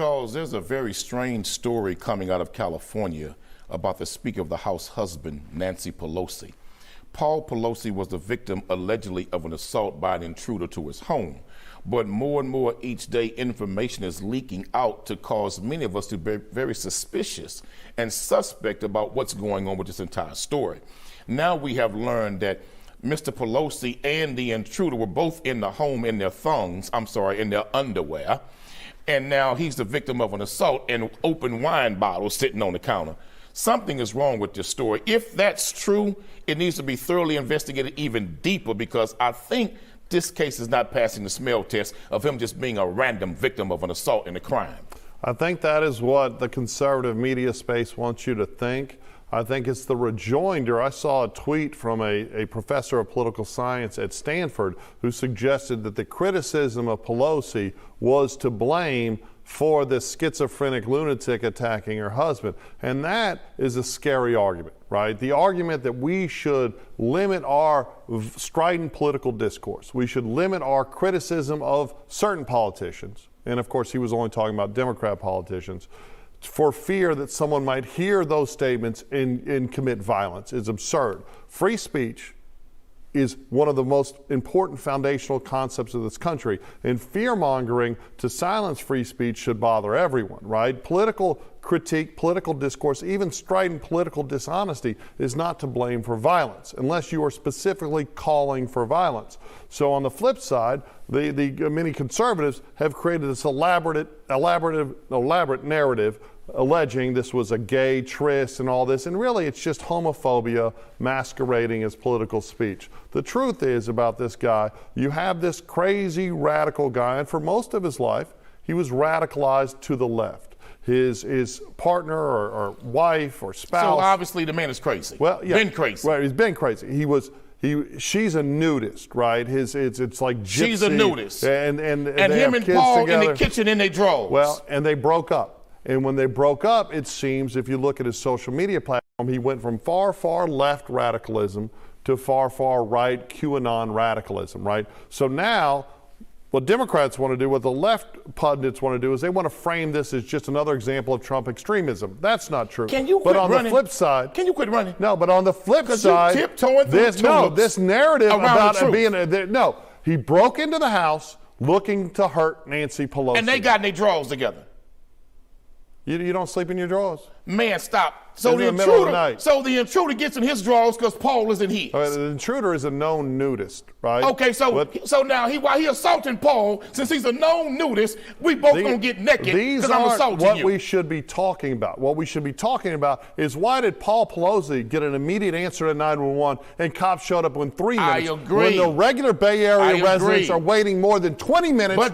Charles, there's a very strange story coming out of California about the Speaker of the House husband, Nancy Pelosi. Paul Pelosi was the victim, allegedly, of an assault by an intruder to his home. But more and more each day, information is leaking out to cause many of us to be very suspicious and suspect about what's going on with this entire story. Now we have learned that Mr. Pelosi and the intruder were both in the home in their underwear. And now he's the victim of an assault and open wine bottles sitting on the counter. Something is wrong with this story. If that's true, it needs to be thoroughly investigated even deeper, because I think this case is not passing the smell test of him just being a random victim of an assault and a crime. I think that is what the conservative media space wants you to think. I think it's the rejoinder. I saw a tweet from a professor of political science at Stanford who suggested that the criticism of Pelosi was to blame for this schizophrenic lunatic attacking her husband. And that is a scary argument, right? The argument that we should limit our strident political discourse. We should limit our criticism of certain politicians. And of course, he was only talking about Democrat politicians, for fear that someone might hear those statements and commit violence is absurd. Free speech is one of the most important foundational concepts of this country, and fear-mongering to silence free speech should bother everyone, right? Political critique, political discourse, even strident political dishonesty is not to blame for violence, unless you are specifically calling for violence. So on the flip side, the many conservatives have created this elaborate narrative alleging this was a gay tryst and all this, and really it's just homophobia masquerading as political speech. The truth is about this guy, you have this crazy radical guy, and for most of his life, he was radicalized to the left. His partner or wife or spouse. So obviously the man is crazy. Well, yeah, been crazy. Right, he's been crazy. She's a nudist, right? It's like gypsy. She's a nudist. And him and Paul together in the kitchen in their drawers. Well, and they broke up. And when they broke up, it seems, if you look at his social media platform, he went from far, far left radicalism to far, far right QAnon radicalism, right? So now, what Democrats want to do, what the left pundits want to do, is they want to frame this as just another example of Trump extremism. That's not true. Can you quit running? But on the flip side, can you quit running? No, but on the flip side, this narrative about being he broke into the house looking to hurt Nancy Pelosi, and they got in their drawers together. You don't sleep in your drawers? Man, stop. So the intruder gets in his drawers because Paul is in his. The intruder is a known nudist, right? Okay, so now while he assaulting Paul, since he's a known nudist, we both gonna get naked because I'm assaulting you. What we should be talking about. What we should be talking about is, why did Paul Pelosi get an immediate answer to 911 and cops showed up in 3 minutes? I agree. When the regular Bay Area residents are waiting more than 20 minutes for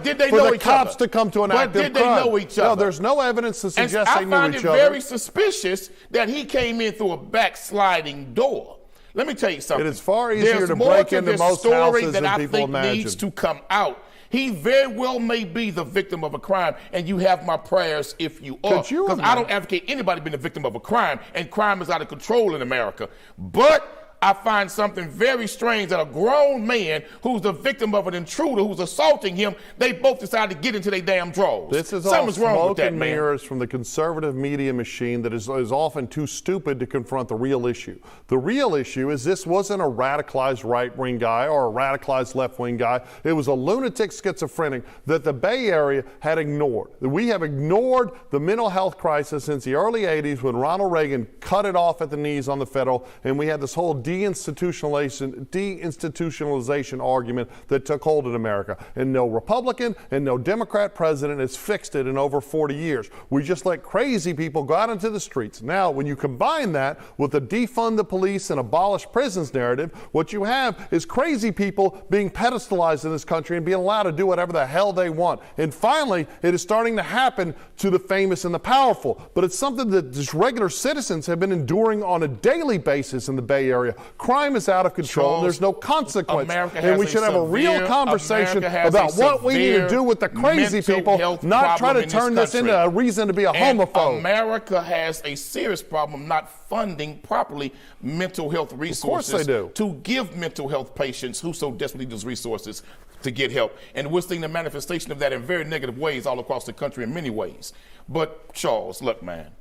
the cops to come to an active crime. But did they know each other? No, there's no evidence to suggest they knew each other. I find it very suspicious that he came in through a backsliding door. Let me tell you something. It is far easier to break into most houses than people imagine. That needs to come out. He very well may be the victim of a crime, and you have my prayers if you are. Because I don't advocate anybody being the victim of a crime, and crime is out of control in America. But I find something very strange that a grown man who's the victim of an intruder who's assaulting him, they both decide to get into their damn drawers. This is all smoke and mirrors from the conservative media machine that is often too stupid to confront the real issue. The real issue is this wasn't a radicalized right-wing guy or a radicalized left-wing guy. It was a lunatic schizophrenic that the Bay Area had ignored. We have ignored the mental health crisis since the early 80s when Ronald Reagan cut it off at the knees on the federal, and we had this whole deinstitutionalization argument that took hold in America. And no Republican and no Democrat president has fixed it in over 40 years. We just let crazy people go out into the streets. Now, when you combine that with the defund the police and abolish prisons narrative, what you have is crazy people being pedestalized in this country and being allowed to do whatever the hell they want. And finally, it is starting to happen to the famous and the powerful. But it's something that just regular citizens have been enduring on a daily basis in the Bay Area. Crime is out of control. Charles, there's no consequence. America and we has should have a real conversation about what we need to do with the crazy people, not try to turn this into a reason to be a homophobe. America has a serious problem not funding properly mental health resources Of course they do. to give mental health patients who so desperately need those resources to get help. And we're seeing the manifestation of that in very negative ways all across the country in many ways. But Charles, look, man,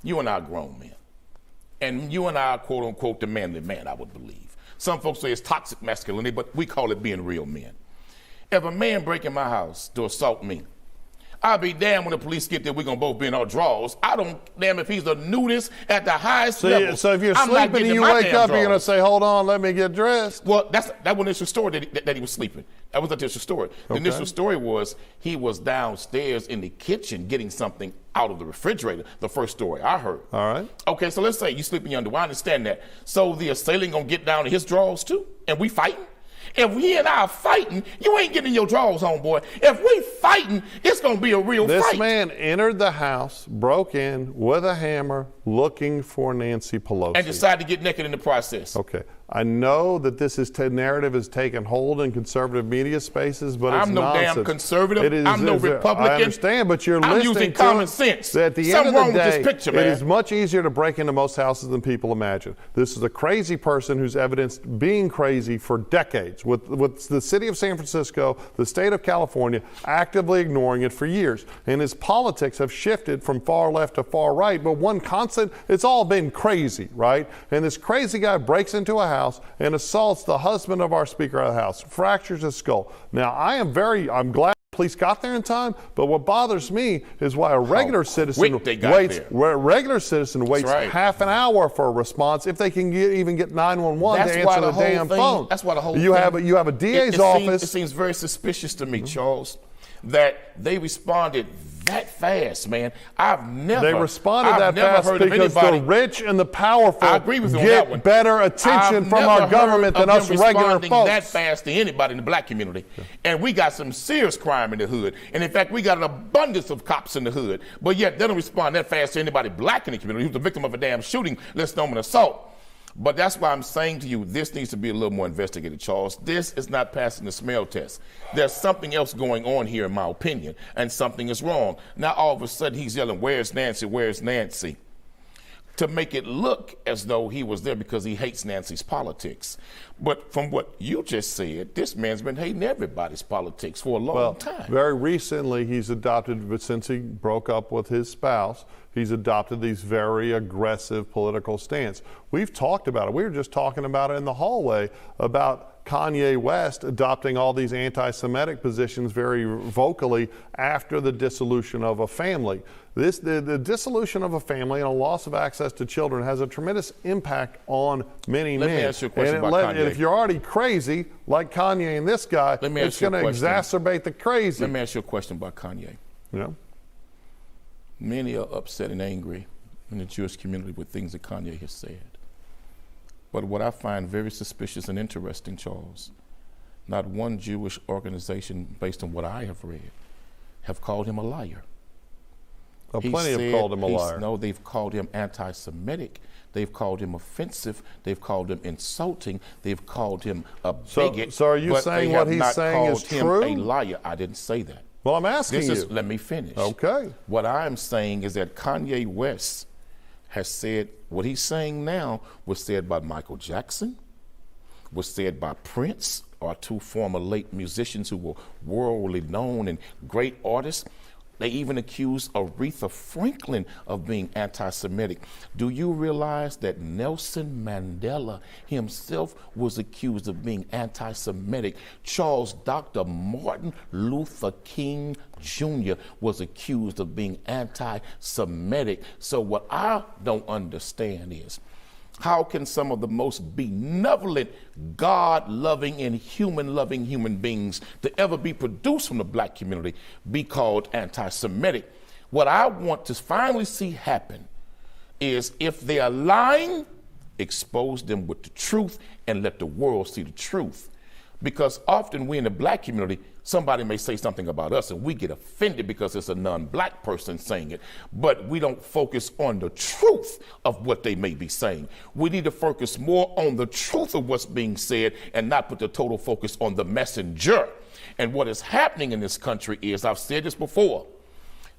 you and I are grown men. And you and I are, quote unquote, the manly man, I would believe. Some folks say it's toxic masculinity, but we call it being real men. If a man break in my house to assault me, I'll be damned when the police get there, we're going to both be in our drawers. I don't damn if he's a nudist at the highest level. So if you're sleeping and you wake up, you're going to say, hold on, let me get dressed. Well, that wasn't the initial story that he was sleeping. That was the initial story. The initial story was he was downstairs in the kitchen getting something out of the refrigerator. The first story I heard. All right. Okay, so let's say you sleep in your underwear. I understand that. So the assailant going to get down to his drawers too? And we fighting? If he and I are fighting, you ain't getting your drawers on, boy. If we fighting, it's going to be a real fight. This man entered the house, broke in with a hammer, looking for Nancy Pelosi. And decided to get naked in the process. Okay. I know that this narrative has taken hold in conservative media spaces, but it's nonsense. I'm no damn conservative. I'm no Republican. I understand, but you're listening using to common sense. At the Something end of wrong the day, with this picture, man. It is much easier to break into most houses than people imagine. This is a crazy person who's evidenced being crazy for decades, with the city of San Francisco, the state of California, actively ignoring it for years. And his politics have shifted from far left to far right, but one constant, it's all been crazy, right? And this crazy guy breaks into a house and assaults the husband of our Speaker of the House, fractures his skull. Now, I'm glad police got there in time, but what bothers me is why a regular citizen waits half an hour for a response if they can even get 911 to answer the damn phone. That's why the whole you have a DA's office. It seems very suspicious to me, Charles, that they responded that fast, man. They responded that fast because the rich and the powerful get better attention from our government than us regular folks. That fast to anybody in the black community. And we got some serious crime in the hood. And in fact, we got an abundance of cops in the hood. But yet they don't respond that fast to anybody black in the community who's the victim of a damn shooting, less known an assault. But that's why I'm saying to you, this needs to be a little more investigated, Charles. This is not passing the smell test. There's something else going on here, in my opinion, and something is wrong. Now, all of a sudden, he's yelling, "Where's Nancy? Where's Nancy?" to make it look as though he was there because he hates Nancy's politics. But from what you just said, this man's been hating everybody's politics for a long time. Very recently, he's adopted, but since he broke up with his spouse, he's adopted these very aggressive political stance. We've talked about it. We were just talking about it in the hallway about Kanye West adopting all these anti-Semitic positions very vocally after the dissolution of a family. The dissolution of a family and a loss of access to children has a tremendous impact on many men. Let me ask you a question about Kanye. And if you're already crazy, like Kanye and this guy, it's going to exacerbate the crazy. Let me ask you a question about Kanye. Yeah. Many are upset and angry in the Jewish community with things that Kanye has said. But what I find very suspicious and interesting, Charles, not one Jewish organization, based on what I have read, have called him a liar. Plenty have called him a liar. No, they've called him anti-Semitic. They've called him offensive. They've called him insulting. They've called him a bigot. So are you saying what he's saying is true? They have not called him a liar. I didn't say that. Well, I'm asking you. Let me finish. Okay. What I'm saying is that Kanye West has said, what he's saying now was said by Michael Jackson, was said by Prince, our two former late musicians who were worldly known and great artists. They even accused Aretha Franklin of being anti-Semitic. Do you realize that Nelson Mandela himself was accused of being anti-Semitic? Dr. Martin Luther King Jr. was accused of being anti-Semitic. So what I don't understand is, how can some of the most benevolent, God-loving, and human-loving human beings to ever be produced from the black community be called anti-Semitic? What I want to finally see happen is, if they are lying, expose them with the truth and let the world see the truth. Because often we in the black community, somebody may say something about us and we get offended because it's a non-black person saying it, but we don't focus on the truth of what they may be saying. We need to focus more on the truth of what's being said and not put the total focus on the messenger. And what is happening in this country is, I've said this before,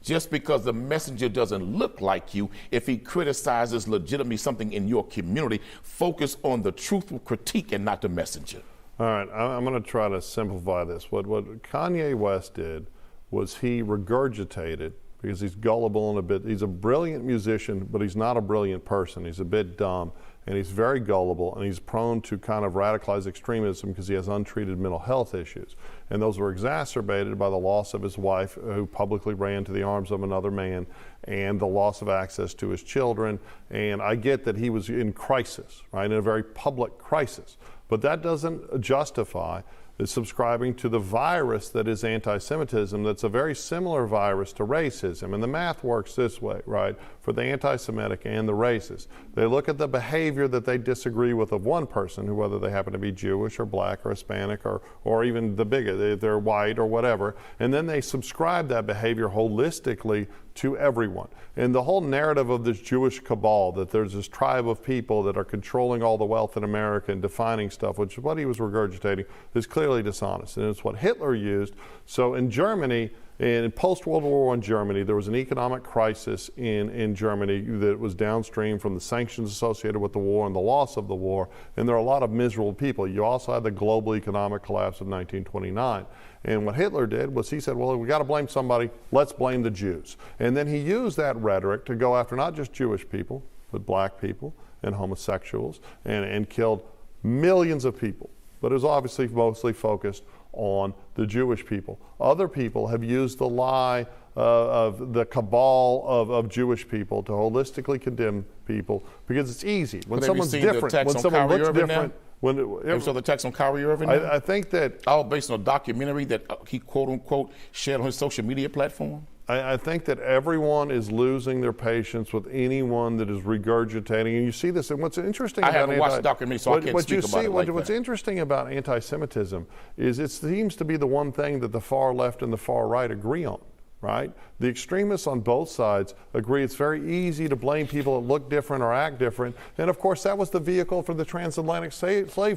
just because the messenger doesn't look like you, if he criticizes legitimately something in your community, focus on the truthful critique and not the messenger. All right, I'm going to try to simplify this. What Kanye West did was he regurgitated, because he's gullible and a bit, he's a brilliant musician, but he's not a brilliant person. He's a bit dumb, and he's very gullible, and he's prone to kind of radicalized extremism because he has untreated mental health issues. And those were exacerbated by the loss of his wife, who publicly ran to the arms of another man, and the loss of access to his children. And I get that he was in crisis, right, in a very public crisis. But that doesn't justify subscribing to the virus that is anti-Semitism. That's a very similar virus to racism. And the math works this way, right? For the anti-Semitic and the racist, they look at the behavior that they disagree with of one person, whether they happen to be Jewish or black or Hispanic or even the bigot, they're white or whatever, and then they subscribe that behavior holistically to everyone. And the whole narrative of this Jewish cabal, that there's this tribe of people that are controlling all the wealth in America and defining stuff, which is what he was regurgitating, is clearly dishonest. And it's what Hitler used. So in Germany, in post-World War I Germany, there was an economic crisis in Germany that was downstream from the sanctions associated with the war and the loss of the war. And there are a lot of miserable people. You also had the global economic collapse of 1929. And what Hitler did was he said, well, we got to blame somebody, let's blame the Jews. And then he used that rhetoric to go after not just Jewish people, but black people and homosexuals, and killed millions of people. But it was obviously mostly focused on the Jewish people. Other people have used the lie of the cabal of Jewish people to holistically condemn people because it's easy. When someone's different, when someone looks different. Ever saw the text on Kyrie Irving? I think that all based on a documentary that he quote unquote shared on his social media platform. I think that everyone is losing their patience with anyone that is regurgitating, and you see this. And what's interesting I haven't watched the documentary, so I can't speak about it like that. What's interesting about anti-Semitism is it seems to be the one thing that the far left and the far right agree on. Right? The extremists on both sides agree it's very easy to blame people that look different or act different. And of course, that was the vehicle for the transatlantic slave trade.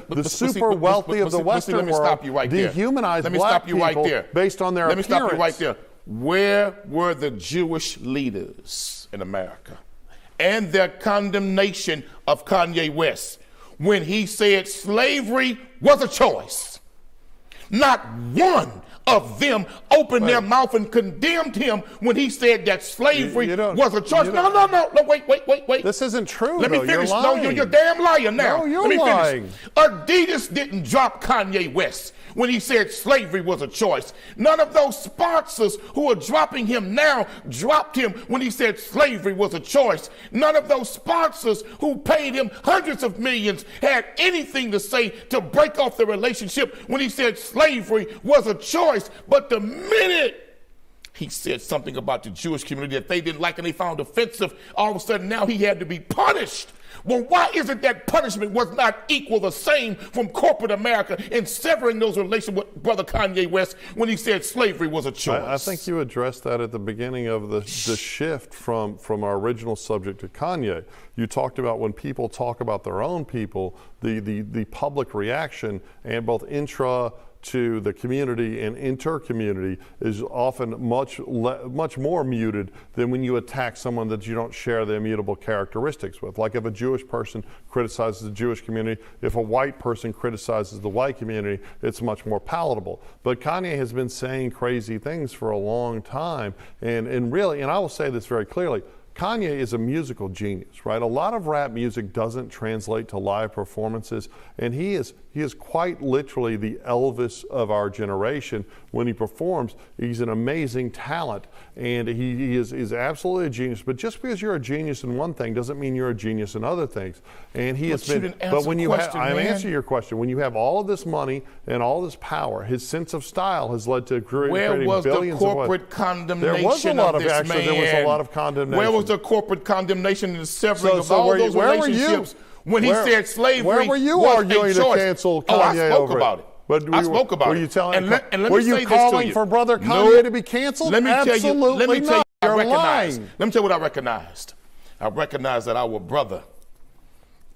The super wealthy of the Western world dehumanized black people based on their appearance. Let me stop you right there. Where were the Jewish leaders in America and their condemnation of Kanye West when he said slavery was a choice? Not one of them opened their mouth and condemned him when he said that slavery was a choice. No, wait. This isn't true. Let me finish. No, you're a damn liar now. No, you're Let me lying. finish. Adidas didn't drop Kanye West when he said slavery was a choice. None of those sponsors who are dropping him now dropped him when he said slavery was a choice. None of those sponsors who paid him hundreds of millions had anything to say to break off the relationship when he said slavery was a choice. But the minute he said something about the Jewish community that they didn't like and they found offensive, all of a sudden now he had to be punished. Well, why is it that punishment was not equal the same from corporate America in severing those relations with Brother Kanye West when he said slavery was a choice? I think you addressed that at the beginning of the shift from our original subject to Kanye. You talked about when people talk about their own people, the public reaction, and both intra to the community and inter-community is often much more muted than when you attack someone that you don't share the immutable characteristics with. Like if a Jewish person criticizes the Jewish community, if a white person criticizes the white community, it's much more palatable. But Kanye has been saying crazy things for a long time, and really, and I will say this very clearly, Kanye is a musical genius, right? A lot of rap music doesn't translate to live performances, and he is quite literally the Elvis of our generation. When he performs, he's an amazing talent, and he is absolutely a genius. But just because you're a genius in one thing doesn't mean you're a genius in other things. And he has been. But when you have, I'm answering your question. When you have all of this money and all this power, his sense of style has led to creating billions of. Where was the corporate condemnation? There was a lot of action. There was a lot of condemnation. Where was the corporate condemnation and the severing of all those relationships when he said slavery where were you was arguing a choice? to cancel Kanye I spoke over about it. But I spoke about were it. you telling? And let me were say you this calling to you. for Brother Kanye No. to be canceled? Let me tell you. Let me tell you. not. You're I recognized. lying. Let me tell you what I recognized. I recognized that our brother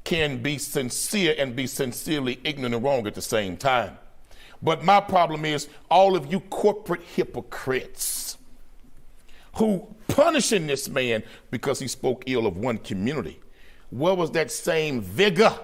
can be sincere and be sincerely ignorant and wrong at the same time. But my problem is all of you corporate hypocrites who punishing this man because he spoke ill of one community. Where was that same vigor?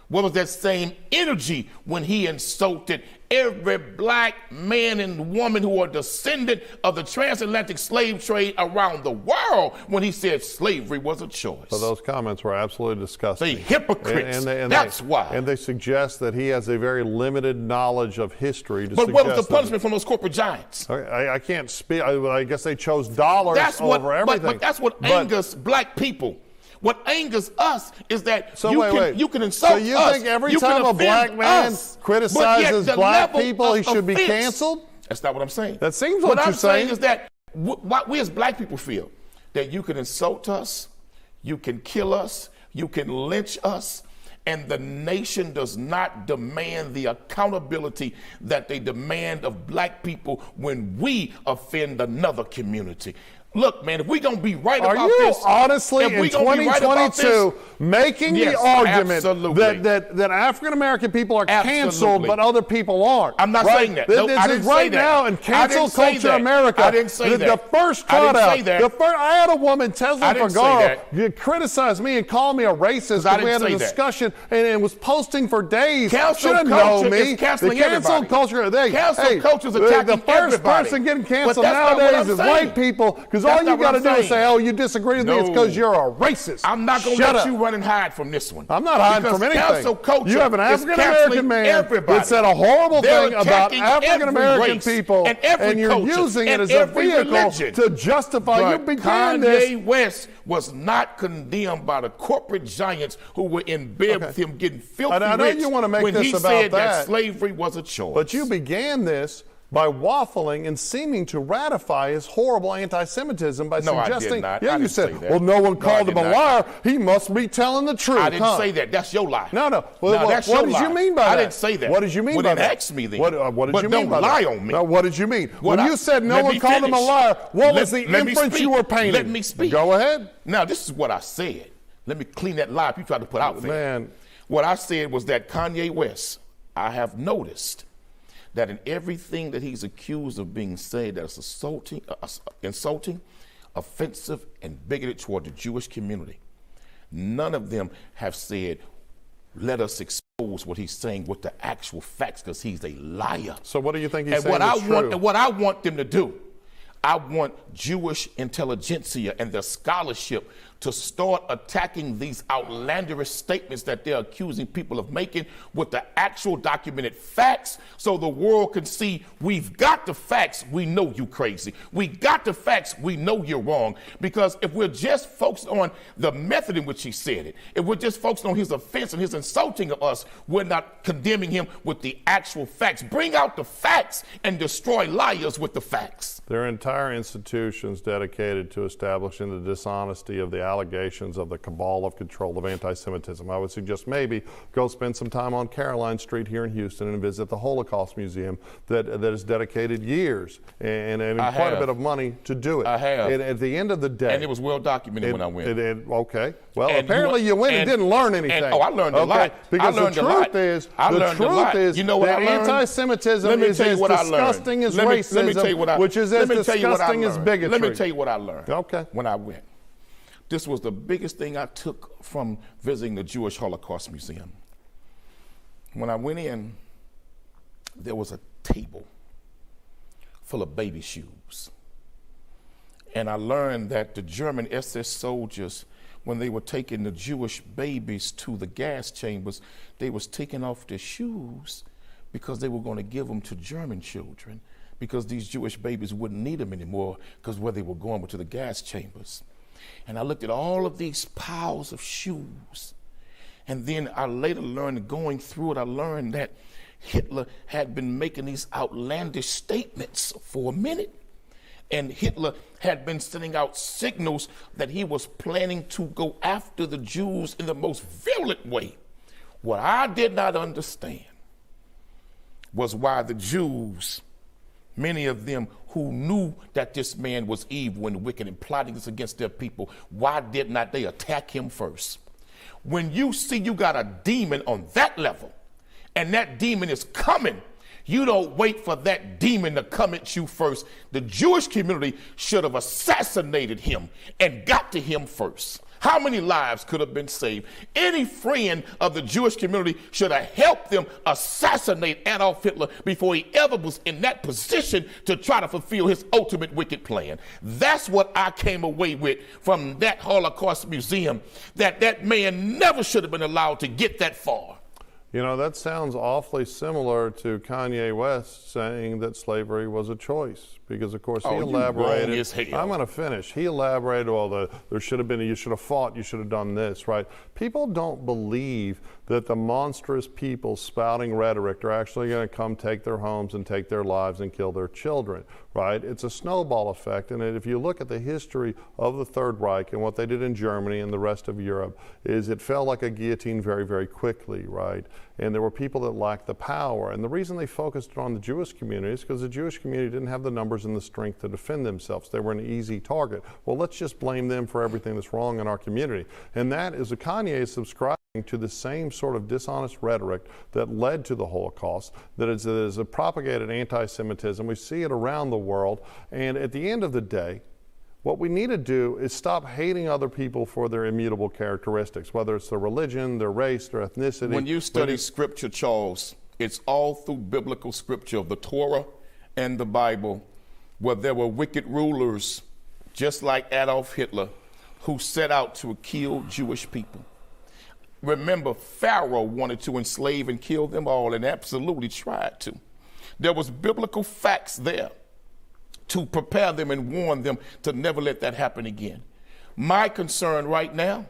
Where was that same energy when he insulted every black man and woman who are descendant of the transatlantic slave trade around the world when he said slavery was a choice? So those comments were absolutely disgusting. They hypocrites. That's why. And they suggest that he has a very limited knowledge of history. But what was the punishment from those corporate giants? I can't speak. I guess they chose dollars over everything. But that's what angers black people. What angers us is that you can insult us. So you think every time a black man criticizes black people, he should be canceled? That's not what I'm saying. That seems what you're saying. What I'm saying is that what we as black people feel, that you can insult us, you can kill us, you can lynch us, and the nation does not demand the accountability that they demand of black people when we offend another community. Look, man, if we're going to be right about this. Are you honestly in 2022 making the argument that African American people are canceled but other people aren't? I'm not saying that. No, I didn't say that. Right now in Cancel Culture America, I didn't say that. The first cutout, I had a woman, Tesla Vergara, criticize me and call me a racist because we had a discussion and was posting for days. Cancel culture is canceling everybody. Cancel culture is attacking everybody. The first person getting canceled nowadays is white people. Because all you got to do is say, oh, you disagree with me, it's because you're a racist. I'm not going to let you run and hide from this one. I'm not hiding from anything. Cancel culture you have an African-American man that said a horrible thing about African-American people, and you're using it as a vehicle to justify. You began this. Kanye West was not condemned by the corporate giants who were in bed with him getting filthy rich. I know you want to make this about said that slavery was a choice. But you began this by waffling and seeming to ratify his horrible anti-Semitism by suggesting. I did not. Yeah, you said, well, no one called him a liar. He must be telling the truth. I didn't say that. That's your lie. No. Well, that's your lie. What did you mean by that? I didn't say that. What did you mean by that? Well, then ask me then. What did you mean by that? But don't lie on me. No, what did you mean? When you said no one called him a liar, what was the inference you were painting? Let me speak. Go ahead. Now, this is what I said. Let me clean that lie you tried to put out there. Man. What I said was that Kanye West, I have noticed that in everything that he's accused of being said that is insulting, offensive, and bigoted toward the Jewish community, none of them have said, let us expose what he's saying with the actual facts, because he's a liar. So what do you think he's saying is true? And what I want them to do, I want Jewish intelligentsia and their scholarship to start attacking these outlandish statements that they're accusing people of making with the actual documented facts, so the world can see we've got the facts, we know you crazy. We got the facts, we know you're wrong. Because if we're just focused on the method in which he said it, if we're just focused on his offense and his insulting of us, we're not condemning him with the actual facts. Bring out the facts and destroy liars with the facts. There are entire institutions dedicated to establishing the dishonesty of the allegations of the cabal of control of anti-Semitism. I would suggest maybe go spend some time on Caroline Street here in Houston and visit the Holocaust Museum that has dedicated years and quite a bit of money to do it. I have. And at the end of the day. And it was well documented when I went. Okay. Well, and apparently you went and didn't learn anything. I learned a lot. Because the truth is, you know what that I learned? Anti-Semitism is as disgusting as racism, which is as disgusting as bigotry. Let me tell you what I learned when I went. This was the biggest thing I took from visiting the Jewish Holocaust Museum. When I went in, there was a table full of baby shoes. And I learned that the German SS soldiers, when they were taking the Jewish babies to the gas chambers, they was taking off their shoes because they were going to give them to German children, because these Jewish babies wouldn't need them anymore because where they were going were to the gas chambers. And I looked at all of these piles of shoes. And then I later learned, going through it, I learned that Hitler had been making these outlandish statements for a minute. And Hitler had been sending out signals that he was planning to go after the Jews in the most violent way. What I did not understand was why the Jews, many of them who knew that this man was evil and wicked and plotting this against their people, why did not they attack him first? When you see you got a demon on that level and that demon is coming, you don't wait for that demon to come at you first. The Jewish community should have assassinated him and got to him first. How many lives could have been saved? Any friend of the Jewish community should have helped them assassinate Adolf Hitler before he ever was in that position to try to fulfill his ultimate wicked plan. That's what I came away with from that Holocaust museum, that man never should have been allowed to get that far. You know, that sounds awfully similar to Kanye West saying that slavery was a choice, because of course he elaborated. I'm going to finish. He elaborated, well, there should have been, you should have fought, you should have done this, right? People don't believe that the monstrous people spouting rhetoric are actually going to come take their homes and take their lives and kill their children, right? It's a snowball effect, and if you look at the history of the Third Reich and what they did in Germany and the rest of Europe, is it fell like a guillotine very, very quickly, right? And there were people that lacked the power, and the reason they focused on the Jewish community is because the Jewish community didn't have the numbers and the strength to defend themselves. They were an easy target. Well, let's just blame them for everything that's wrong in our community. And that is Kanye is subscribing to the same sort of dishonest rhetoric that led to the Holocaust, that is a propagated anti-Semitism. We see it around the world, and at the end of the day, what we need to do is stop hating other people for their immutable characteristics, whether it's their religion, their race, their ethnicity. When you study scripture, Charles, it's all through biblical scripture of the Torah and the Bible, where there were wicked rulers, just like Adolf Hitler, who set out to kill Jewish people. Remember, Pharaoh wanted to enslave and kill them all, and absolutely tried to. There was biblical facts there to prepare them and warn them to never let that happen again. My concern right now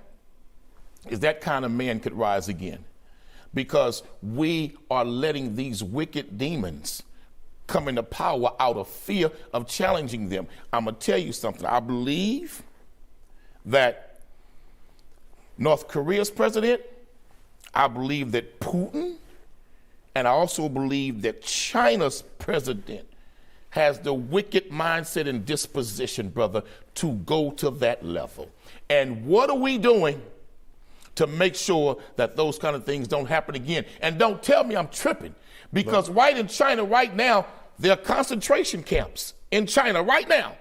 is that kind of man could rise again, because we are letting these wicked demons come into power out of fear of challenging them. I'm going to tell you something. I believe that North Korea's president, I believe that Putin, and I also believe that China's president has the wicked mindset and disposition, brother, to go to that level. And what are we doing to make sure that those kind of things don't happen again? And don't tell me I'm tripping, because right in China right now, there are concentration camps in China right now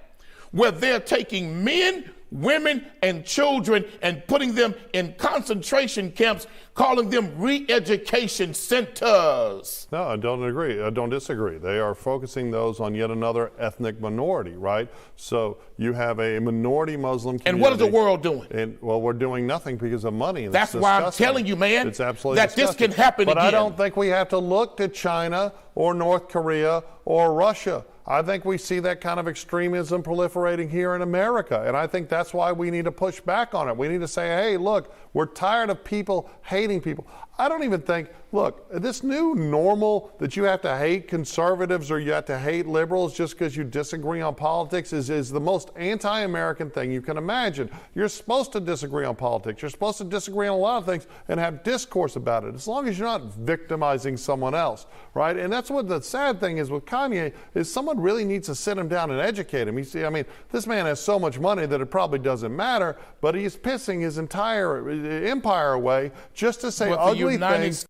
where they're taking men, women, and children and putting them in concentration camps, calling them re-education centers. No, I don't agree. I don't disagree. They are focusing those on yet another ethnic minority, right? So you have a minority Muslim community. And what is the world doing? And well, we're doing nothing because of money. That's why I'm telling you, man, it's absolutely that disgusting. This can happen but again. I don't think we have to look to China or North Korea or Russia. I think we see that kind of extremism proliferating here in America, and I think that's why we need to push back on it. We need to say, hey, look, we're tired of people hating people. I don't even think, look, this new normal that you have to hate conservatives or you have to hate liberals just because you disagree on politics is the most anti-American thing you can imagine. You're supposed to disagree on politics. You're supposed to disagree on a lot of things and have discourse about it, as long as you're not victimizing someone else, right? And that's what the sad thing is with Kanye, is someone really needs to sit him down and educate him. You see, I mean, this man has so much money that it probably doesn't matter, but he's pissing his entire empire away just to say ugly things.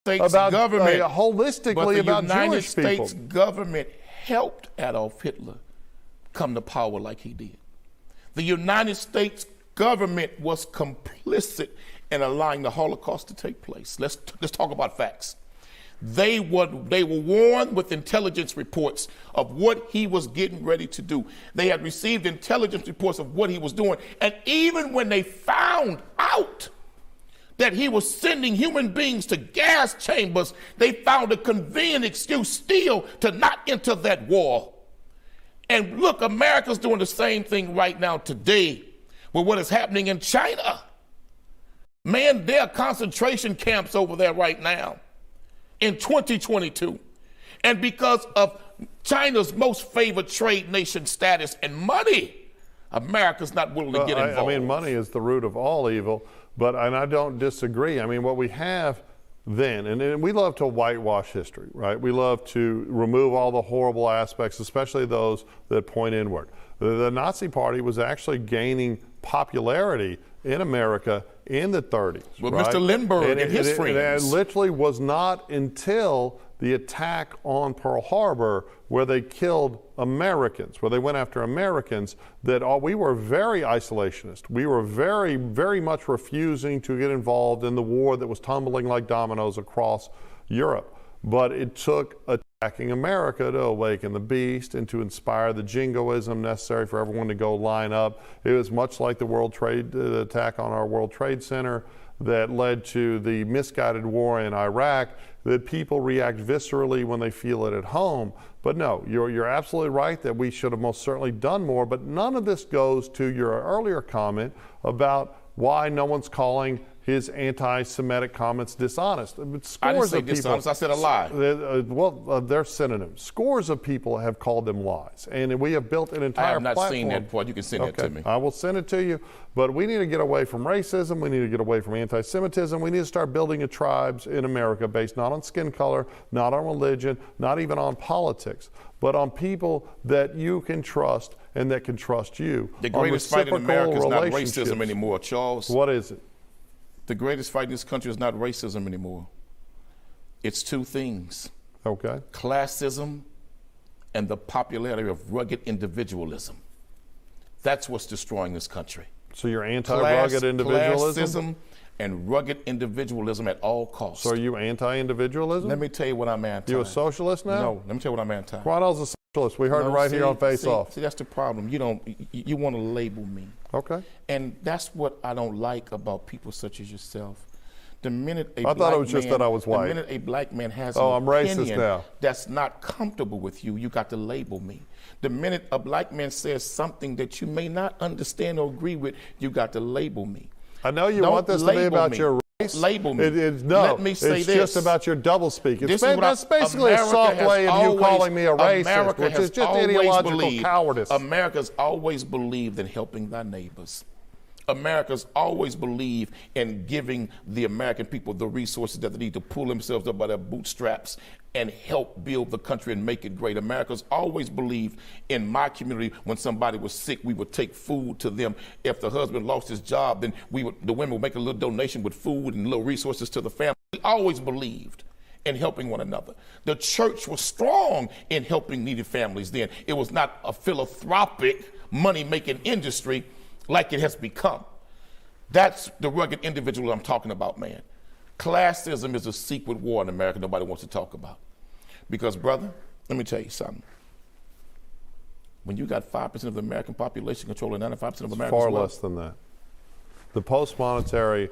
About government, holistically about Jewish people. The United States government helped Adolf Hitler come to power like he did. The United States government was complicit in allowing the Holocaust to take place. Let's talk about facts. They were warned with intelligence reports of what he was getting ready to do. They had received intelligence reports of what he was doing. And even when they found out that he was sending human beings to gas chambers, they found a convenient excuse still to not enter that war. And look, America's doing the same thing right now today with what is happening in China. Man, there are concentration camps over there right now in 2022. And because of China's most favored trade nation status and money, America's not willing to get involved. I mean, money is the root of all evil, and I don't disagree. I mean, what we have then, and we love to whitewash history, right? We love to remove all the horrible aspects, especially those that point inward. The Nazi Party was actually gaining popularity in America in the 30s. Well, right? Mr. Lindbergh and his friends. It literally was not until the attack on Pearl Harbor, where they killed Americans, where they went after Americans, that we were very isolationist. We were very, very much refusing to get involved in the war that was tumbling like dominoes across Europe. But it took attacking America to awaken the beast and to inspire the jingoism necessary for everyone to go line up. It was much like the attack on our World Trade Center that led to the misguided war in Iraq, that people react viscerally when they feel it at home. But no, you're absolutely right that we should have most certainly done more, but none of this goes to your earlier comment about why no one's calling his anti-Semitic comments dishonest. I didn't say dishonest, I said a lie. They're synonyms. Scores of people have called them lies, and we have built an entire platform. I have not seen that part. You can send it to me. I will send it to you, but we need to get away from racism. We need to get away from anti-Semitism. We need to start building tribes in America based not on skin color, not on religion, not even on politics, but on people that you can trust and that can trust you. The greatest fight in America is not racism anymore, Charles. What is it? The greatest fight in this country is not racism anymore. It's two things. Okay. Classism and the popularity of rugged individualism. That's what's destroying this country. So you're anti-rugged individualism? Classism and rugged individualism at all costs. So are you anti-individualism? Let me tell you what I'm anti. You a socialist now? No, let me tell you what I'm anti. Quanell's a socialist. We heard it right here on FaceOff. See, that's the problem. You want to label me. Okay. And that's what I don't like about people such as yourself. The minute a I thought it was just that I was white. The minute a black man has I'm an racist opinion now. that's not comfortable with you, you got to label me. The minute a black man says something that you may not understand or agree with, you got to label me. I know you want this to be about your race. Label me. No, let me say it's this. just about your doublespeak. That's basically America a soft way of you calling me a racist, America which is just ideological cowardice. America's always believed in helping thy neighbors. America's always believed in giving the American people the resources that they need to pull themselves up by their bootstraps and help build the country and make it great. America's always believed in my community. When somebody was sick, we would take food to them. If the husband lost his job, then the women would make a little donation with food and little resources to the family. We always believed in helping one another. The church was strong in helping needy families then. It was not a philanthropic money-making industry like it has become. That's the rugged individual I'm talking about, man. Classism is a secret war in America nobody wants to talk about. Because, brother, let me tell you something. When you got 5% of the American population controlling 95% of America's far wealth, less than that. The post-monetary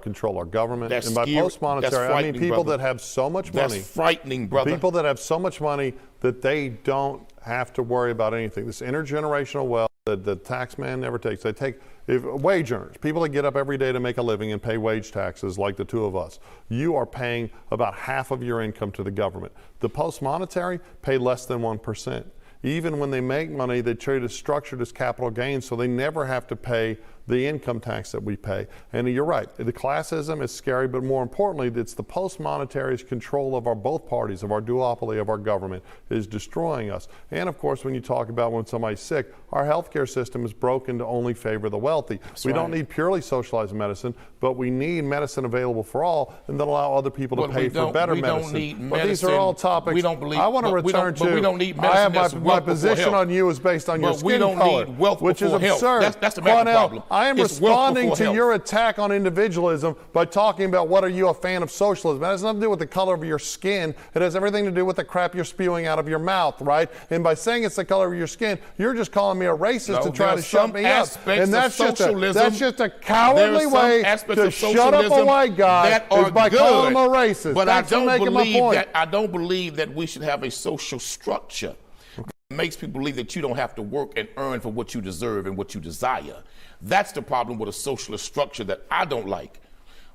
control our government. That's and by scary. post-monetary, I mean people brother. that have so much money. That's frightening, brother. People that have so much money that they don't have to worry about anything. This intergenerational wealth that the tax man never takes. They take wage earners, people that get up every day to make a living and pay wage taxes like the two of us. You are paying about half of your income to the government. The post-monetary pay less than 1%. Even when they make money, they trade it structured as capital gains, so they never have to pay the income tax that we pay. And you're right, the classism is scary, but more importantly, it's the post-monetary's control of both parties, of our duopoly, of our government, is destroying us. And of course, when you talk about when somebody's sick, our healthcare system is broken to only favor the wealthy. We don't need purely socialized medicine, but we need medicine available for all, and then allow other people to pay for better medicine. Don't need but these are all topics. We don't believe. I want to return to. But we don't need medicine. I have my position on you is based on your skin color, which is absurd. That's the American problem. I am responding to your attack on individualism by talking about what are you a fan of socialism. It has nothing to do with the color of your skin. It has everything to do with the crap you're spewing out of your mouth, right? And by saying it's the color of your skin, you're just calling me a racist to try to shut me up. And that's just a cowardly way to shut up a white guy is by calling him a racist. But I don't believe that we should have a social structure that makes people believe that you don't have to work and earn for what you deserve and what you desire. That's the problem with a socialist structure that I don't like.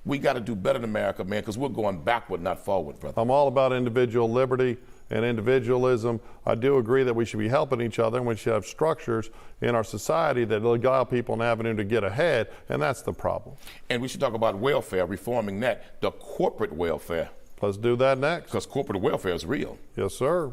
We got to do better in America, man, because we're going backward, not forward, brother. I'm all about individual liberty and individualism. I do agree that we should be helping each other, and we should have structures in our society that allow people an avenue to get ahead, and that's the problem. And we should talk about welfare, reforming that, the corporate welfare. Let's do that next. Because corporate welfare is real. Yes, sir.